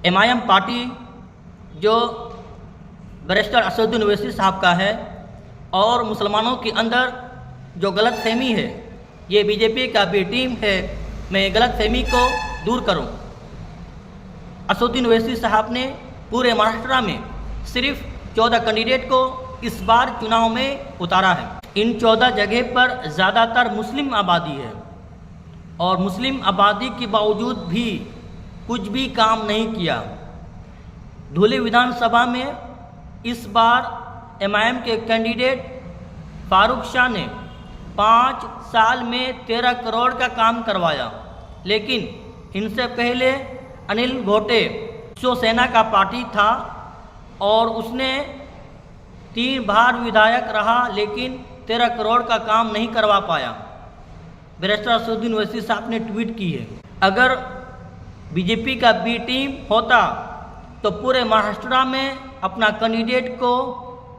MIM party जो barrister Asaduddin Owaisi साहब का है और मुसलमानों के अंदर जो गलत फहमी है, ये बीजेपी का बी टीम है, मैं गलत फहमी को दूर करूं। असदुद्दीन ओवैसी साहब ने पूरे महाराष्ट्र में सिर्फ 14 कैंडिडेट को इस बार चुनाव में उतारा है। इन 14 जगह पर ज़्यादातर मुस्लिम आबादी है और मुस्लिम आबादी के बावजूद भी कुछ भी काम नहीं किया। धुले विधानसभा में इस बार MIM के कैंडिडेट फारूक शाह ने 5 साल में 13 करोड़ का काम करवाया, लेकिन इनसे पहले अनिल घोटे शिवसेना का पार्टी था और उसने 3 बार विधायक रहा, लेकिन 13 करोड़ का काम नहीं करवा पाया। बैरिस्टर असदुद्दीन ओवैसी साहब ने ट्वीट की है, अगर बीजेपी का बी टीम होता तो पूरे महाराष्ट्र में अपना कैंडिडेट को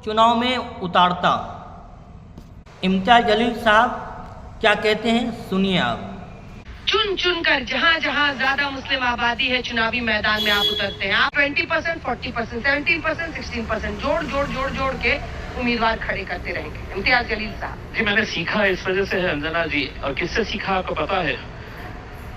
चुनाव में उतारता। इम्तियाज जलील साहब क्या कहते हैं, सुनिए आप। चुन चुन कर जहाँ जहाँ ज्यादा मुस्लिम आबादी है चुनावी मैदान में आप उतरते हैं। आप 20%, 40%, 17%, 16% जोड़ के उम्मीदवार खड़े करते रहेंगे। इम्तियाज जलील साहब जी, मैंने सीखा इस वजह से है अंजना जी, और किससे सीखा आपको पता है?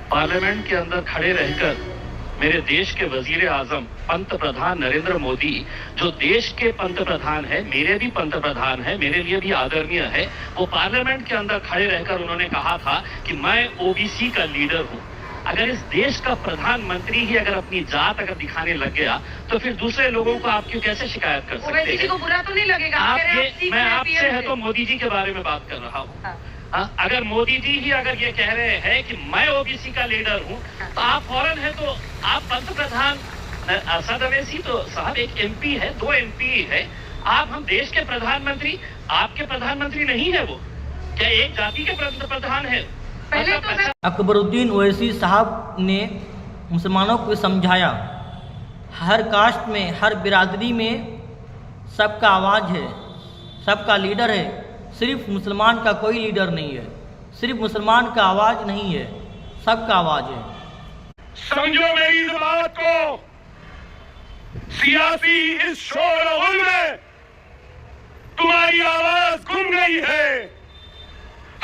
पार्लियामेंट के अंदर खड़े रहकर मेरे देश के वजीर आजम पंत प्रधान नरेंद्र मोदी, जो देश के पंत प्रधान है, मेरे भी पंत प्रधान है, मेरे लिए भी आदरणीय है, वो पार्लियामेंट के अंदर खड़े रहकर उन्होंने कहा था कि मैं ओबीसी का लीडर हूं। अगर इस देश का प्रधानमंत्री ही अगर अपनी जात अगर दिखाने लग गया तो फिर दूसरे लोगों को आप क्यों कैसे शिकायत कर सकते हैं? जी को बुरा तो नहीं लगेगा? मैं आपसे है तो मोदी जी के बारे में बात कर रहा हूँ। अगर मोदी जी ही अगर ये कह रहे हैं कि मैं ओबीसी का लीडर हूँ, तो आप फौरन है तो आप पंत प्रधान असद ओवैसी तो साहब एक MP है, 2 MP है, आप हम देश के प्रधानमंत्री, आपके प्रधानमंत्री नहीं है वो? क्या एक जाति के प्रधान है? अकबरुद्दीन ओवैसी साहब ने मुसलमानों को समझाया, हर कास्ट में, हर बिरादरी में सबका आवाज़ है, सबका लीडर है, सिर्फ मुसलमान का कोई लीडर नहीं है, सिर्फ मुसलमान का आवाज़ नहीं है, सबका आवाज़ है। समझो मेरी इस बात को, सियासी इस शोर-ओ-गुल में तुम्हारी आवाज गुम गई है।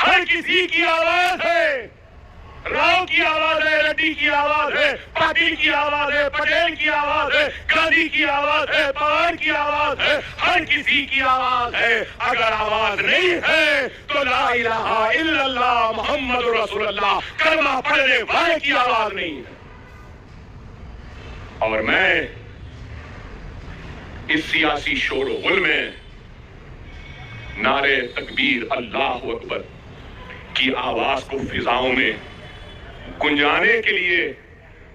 हर किसी की आवाज है, राव की आवाज है, रेड्डी की आवाज है, पाटिल की आवाज है, पटेल की आवाज है, गांधी की आवाज है, पवार की आवाज है, हर किसी की आवाज है। अगर आवाज नहीं है तो ला इलाहा इल्लल्लाह मुहम्मदुर रसूलुल्लाह कलमा पढ़ने वाले की आवाज नहीं है। और मैं इस सियासी शोर-ओ-गुल में नारे तकबीर अल्लाह अकबर की आवाज को फिजाओं में गुंजाने के लिए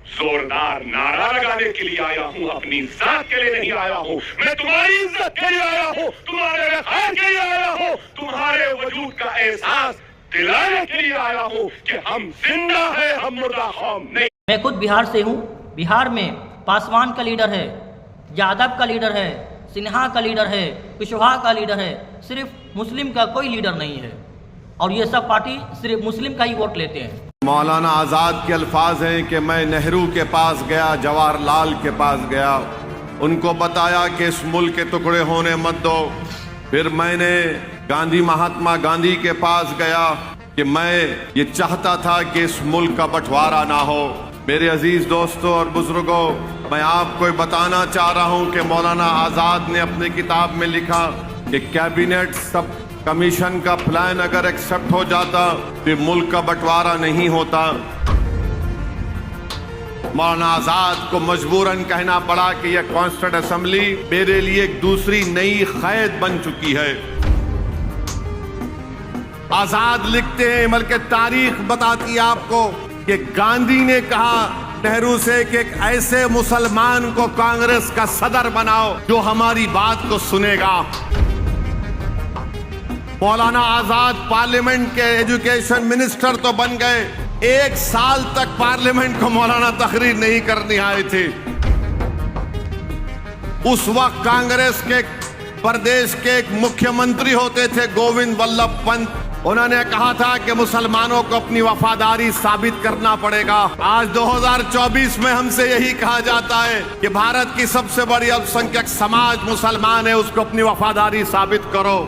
जोरदार नारा लगाने के लिए आया हूं, अपनी जात के लिए नहीं आया हूं। मैं तुम्हारी इज्जत के लिए आया हूं, तुम्हारे वक़ार के लिए आया हूं, तुम्हारे वजूद का एहसास दिलाने के लिए आया हूं कि हम जिंदा है, हम मुर्दा कौम नहीं। मैं खुद बिहार से हूँ। बिहार में पासवान का लीडर है, यादव का लीडर है, सिन्हा का लीडर है, कुशवाहा का लीडर है, सिर्फ मुस्लिम का कोई लीडर नहीं है और ये सब पार्टी सिर्फ मुस्लिम का ही वोट लेते हैं। मौलाना आज़ाद के अल्फाज हैं कि मैं नेहरू के पास गया, जवाहरलाल के पास गया, उनको बताया कि इस मुल्क के टुकड़े होने मत दो। फिर मैंने महात्मा गांधी के पास गया कि मैं ये चाहता था कि इस मुल्क का बंटवारा ना हो। मेरे अजीज दोस्तों और बुजुर्गों, मैं आपको बताना चाह रहा हूं कि मौलाना आज़ाद ने अपनी किताब में लिखा कि कैबिनेट सब कमीशन का प्लान अगर एक्सेप्ट हो जाता तो मुल्क का बंटवारा नहीं होता। मौलाना आज़ाद को मजबूरन कहना पड़ा कि यह कॉन्स्टिट्यूंट असेंबली मेरे लिए एक दूसरी नई कैद बन चुकी है। आज़ाद लिखते हैं, बल्कि तारीख बताती है आपको कि गांधी ने कहा नेहरू से कि एक ऐसे मुसलमान को कांग्रेस का सदर बनाओ जो हमारी बात को सुनेगा। मौलाना आज़ाद पार्लियामेंट के एजुकेशन मिनिस्टर तो बन गए, 1 साल तक पार्लियामेंट को मौलाना तकरीर नहीं करने आए थे। उस वक्त कांग्रेस के प्रदेश के एक मुख्यमंत्री होते थे गोविंद वल्लभ पंत, उन्होंने कहा था कि मुसलमानों को अपनी वफादारी साबित करना पड़ेगा। आज 2024 में हमसे यही कहा जाता है कि भारत की सबसे बड़ी अल्पसंख्यक समाज मुसलमान है, उसको अपनी वफादारी साबित करो।